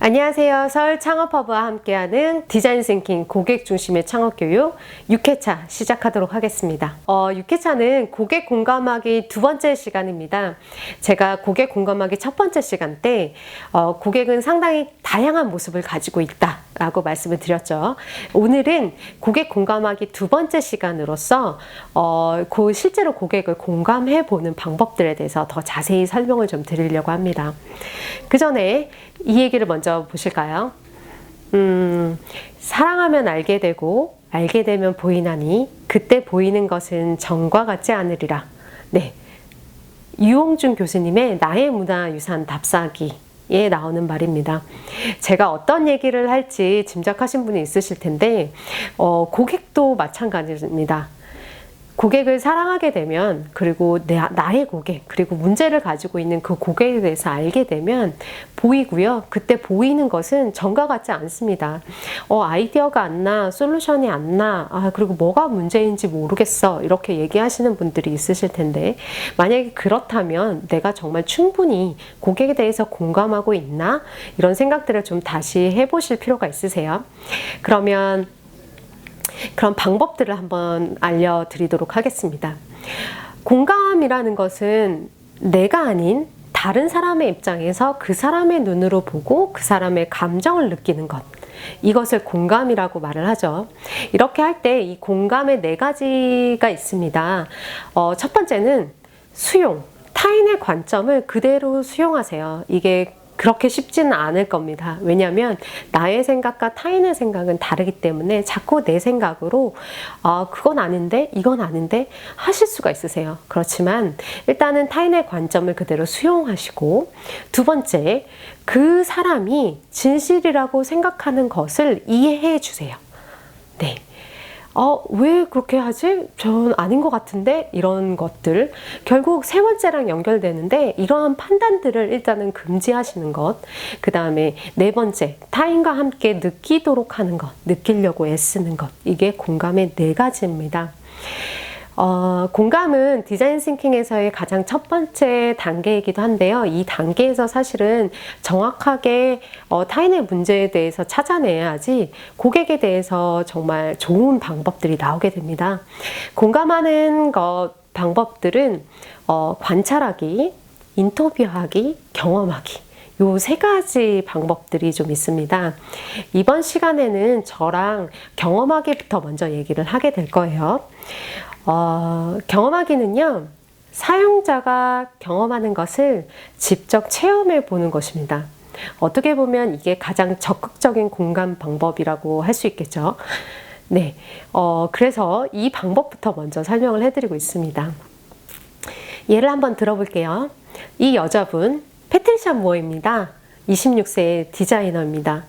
안녕하세요. 서울 창업허브와 함께하는 디자인 싱킹 고객 중심의 창업교육 6회차 시작하도록 하겠습니다. 6회차는 고객 공감하기 두 번째 시간입니다. 제가 고객 공감하기 첫 번째 시간 때 고객은 상당히 다양한 모습을 가지고 있다 라고 말씀을 드렸죠. 오늘은 고객 공감하기 두 번째 시간으로서 실제로 고객을 공감해 보는 방법들에 대해서 더 자세히 설명을 좀 드리려고 합니다. 그 전에 이 얘기를 먼저 보실까요? 사랑하면 알게 되고 알게 되면 보이나니 그때 보이는 것은 전과 같지 않으리라. 네, 유홍준 교수님의 나의 문화유산 답사기에 나오는 말입니다. 제가 어떤 얘기를 할지 짐작하신 분이 있으실 텐데 고객도 마찬가지입니다. 고객을 사랑하게 되면, 그리고 나의 고객, 그리고 문제를 가지고 있는 그 고객에 대해서 알게 되면 보이고요. 그때 보이는 것은 전과 같지 않습니다. 아이디어가 안 나, 솔루션이 안 나, 그리고 뭐가 문제인지 모르겠어. 이렇게 얘기하시는 분들이 있으실 텐데, 만약에 그렇다면 내가 정말 충분히 고객에 대해서 공감하고 있나? 이런 생각들을 좀 다시 해보실 필요가 있으세요. 그러면 그런 방법들을 한번 알려드리도록 하겠습니다. 공감이라는 것은 내가 아닌 다른 사람의 입장에서 그 사람의 눈으로 보고 그 사람의 감정을 느끼는 것, 이것을 공감이라고 말을 하죠. 이렇게 할 때 이 공감의 네 가지가 있습니다. 첫 번째는 수용, 타인의 관점을 그대로 수용하세요. 이게 그렇게 쉽지는 않을 겁니다. 왜냐하면 나의 생각과 타인의 생각은 다르기 때문에 자꾸 내 생각으로 그건 아닌데 이건 아닌데 하실 수가 있으세요. 그렇지만 일단은 타인의 관점을 그대로 수용하시고, 두 번째, 그 사람이 진실이라고 생각하는 것을 이해해 주세요. 네. 왜 그렇게 하지? 전 아닌 것 같은데? 이런 것들. 결국 세 번째랑 연결되는데, 이러한 판단들을 일단은 금지하시는 것. 그 다음에 네 번째, 타인과 함께 느끼도록 하는 것. 느끼려고 애쓰는 것. 이게 공감의 네 가지입니다. 공감은 디자인 싱킹에서의 가장 첫 번째 단계이기도 한데요. 이 단계에서 사실은 정확하게 타인의 문제에 대해서 찾아내야지 고객에 대해서 정말 좋은 방법들이 나오게 됩니다. 공감하는 방법들은 관찰하기, 인터뷰하기, 경험하기, 요 세 가지 방법들이 좀 있습니다. 이번 시간에는 저랑 경험하기부터 먼저 얘기를 하게 될 거예요. 경험하기는요, 사용자가 경험하는 것을 직접 체험해 보는 것입니다. 어떻게 보면 이게 가장 적극적인 공감 방법이라고 할 수 있겠죠. 네, 그래서 이 방법부터 먼저 설명을 해드리고 있습니다. 예를 한번 들어볼게요. 이 여자분, 패트리샤 무어입니다. 26세 디자이너입니다.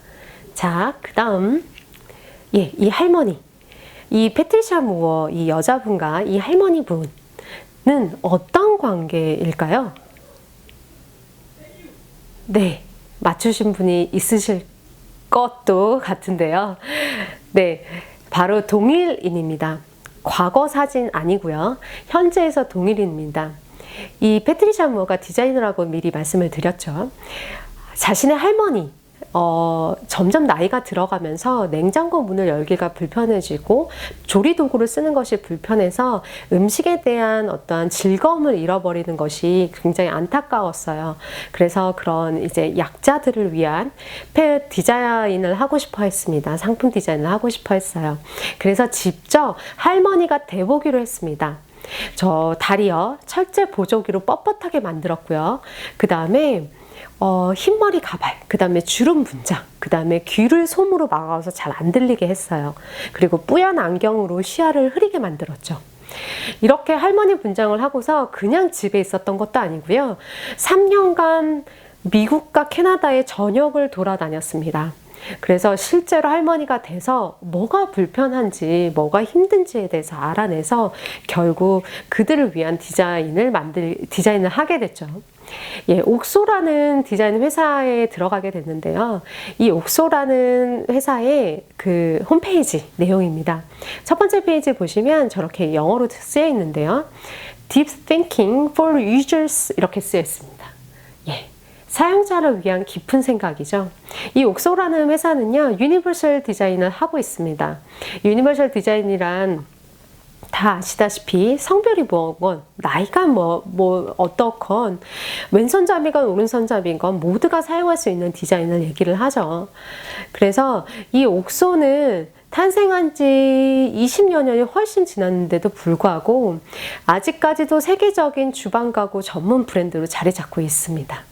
자, 그 다음, 이 할머니. 이 패트리샤 무어, 이 여자분과 이 할머니 분은 어떤 관계일까요? 네, 맞추신 분이 있으실 것도 같은데요. 네, 바로 동일인입니다. 과거 사진 아니고요. 현재에서 동일인입니다. 이 패트리샤 무어가 디자이너라고 미리 말씀을 드렸죠. 자신의 할머니, 점점 나이가 들어가면서 냉장고 문을 열기가 불편해지고 조리도구를 쓰는 것이 불편해서 음식에 대한 어떠한 즐거움을 잃어버리는 것이 굉장히 안타까웠어요. 그래서 그런 이제 약자들을 위한 디자인을 하고 싶어 했습니다. 상품 디자인을 하고 싶어 했어요. 그래서 직접 할머니가 대보기로 했습니다. 저 다리요, 철제 보조기로 뻣뻣하게 만들었고요. 그 다음에 흰머리 가발, 그 다음에 주름 분장, 그 다음에 귀를 솜으로 막아서 잘 안 들리게 했어요. 그리고 뿌연 안경으로 시야를 흐리게 만들었죠. 이렇게 할머니 분장을 하고서 그냥 집에 있었던 것도 아니고요. 3년간 미국과 캐나다의 전역을 돌아다녔습니다. 그래서 실제로 할머니가 돼서 뭐가 불편한지, 뭐가 힘든지에 대해서 알아내서 결국 그들을 위한 디자인을 하게 됐죠. 옥소라는 디자인 회사에 들어가게 됐는데요. 이 옥소라는 회사의 그 홈페이지 내용입니다. 첫 번째 페이지 보시면 저렇게 영어로 쓰여 있는데요. Deep Thinking for Users 이렇게 쓰여 있습니다. 사용자를 위한 깊은 생각이죠. 이 옥소라는 회사는요, 유니버설 디자인을 하고 있습니다. 유니버설 디자인이란 다 아시다시피 성별이 뭐건 나이가 어떻건 왼손잡이건 오른손잡이건 모두가 사용할 수 있는 디자인을 얘기를 하죠. 그래서 이 옥소는 탄생한 지 20여 년이 훨씬 지났는데도 불구하고 아직까지도 세계적인 주방 가구 전문 브랜드로 자리 잡고 있습니다.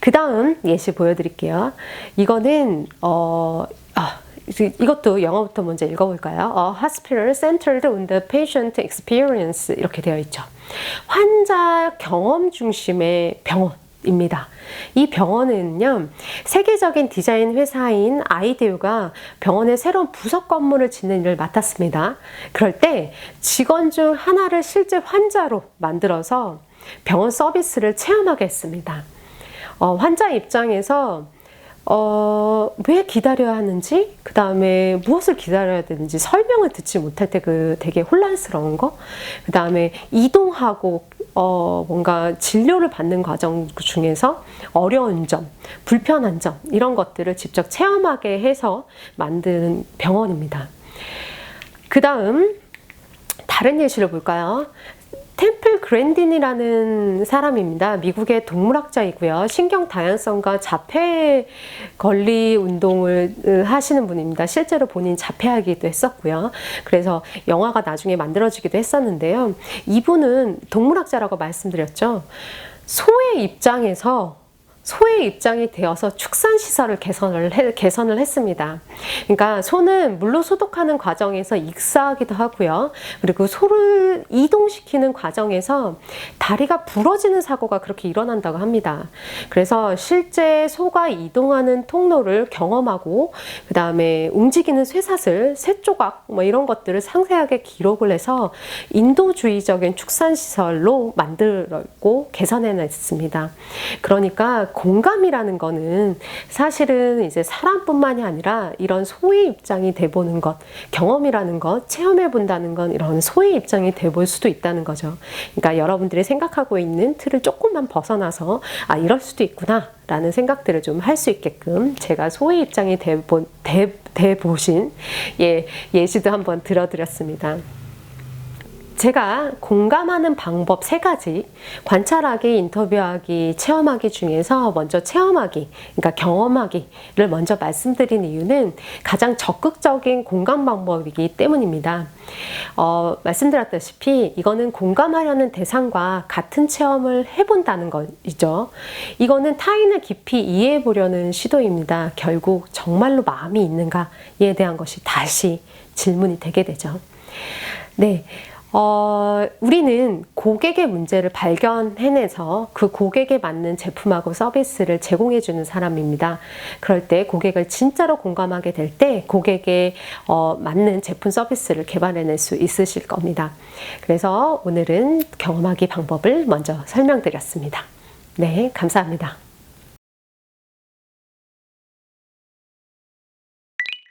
그 다음 예시 보여드릴게요. 이거는 이것도 영어부터 먼저 읽어볼까요? Hospital centered on the patient experience 이렇게 되어 있죠. 환자 경험 중심의 병원입니다. 이 병원은요, 세계적인 디자인 회사인 아이데오가 병원의 새로운 부속 건물을 짓는 일을 맡았습니다. 그럴 때 직원 중 하나를 실제 환자로 만들어서 병원 서비스를 체험하게 했습니다. 환자 입장에서 왜 기다려야 하는지, 그 다음에 무엇을 기다려야 되는지 설명을 듣지 못할 때 되게 혼란스러운 거, 그 다음에 이동하고 뭔가 진료를 받는 과정 중에서 어려운 점, 불편한 점, 이런 것들을 직접 체험하게 해서 만든 병원입니다. 그 다음 다른 예시를 볼까요? 템플 그랜딘이라는 사람입니다. 미국의 동물학자이고요. 신경 다양성과 자폐 권리 운동을 하시는 분입니다. 실제로 본인 자폐하기도 했었고요. 그래서 영화가 나중에 만들어지기도 했었는데요. 이분은 동물학자라고 말씀드렸죠. 소의 입장이 되어서 축산시설을 개선을 했습니다. 그러니까 소는 물로 소독하는 과정에서 익사하기도 하고요. 그리고 소를 이동시키는 과정에서 다리가 부러지는 사고가 그렇게 일어난다고 합니다. 그래서 실제 소가 이동하는 통로를 경험하고, 그 다음에 움직이는 쇠사슬, 쇠조각 이런 것들을 상세하게 기록을 해서 인도주의적인 축산시설로 만들었고 개선해냈습니다. 그러니까 공감이라는 거는 사실은 이제 사람뿐만이 아니라 이런 소의 입장이 돼보는 것, 경험이라는 것, 체험해본다는 건 이런 소의 입장이 돼볼 수도 있다는 거죠. 그러니까 여러분들이 생각하고 있는 틀을 조금만 벗어나서 이럴 수도 있구나 라는 생각들을 좀 할 수 있게끔 제가 소의 입장이 돼보신 예시도 한번 들어드렸습니다. 제가 공감하는 방법 3가지, 관찰하기, 인터뷰하기, 체험하기 중에서 먼저 체험하기, 그러니까 경험하기를 먼저 말씀드린 이유는 가장 적극적인 공감 방법이기 때문입니다. 말씀드렸다시피 이거는 공감하려는 대상과 같은 체험을 해본다는 것이죠. 이거는 타인을 깊이 이해해 보려는 시도입니다. 결국 정말로 마음이 있는가에 대한 것이 다시 질문이 되게 되죠. 네. 우리는 고객의 문제를 발견해내서 그 고객에 맞는 제품하고 서비스를 제공해주는 사람입니다. 그럴 때 고객을 진짜로 공감하게 될 때 고객에 맞는 제품 서비스를 개발해낼 수 있으실 겁니다. 그래서 오늘은 경험하기 방법을 먼저 설명드렸습니다. 네, 감사합니다.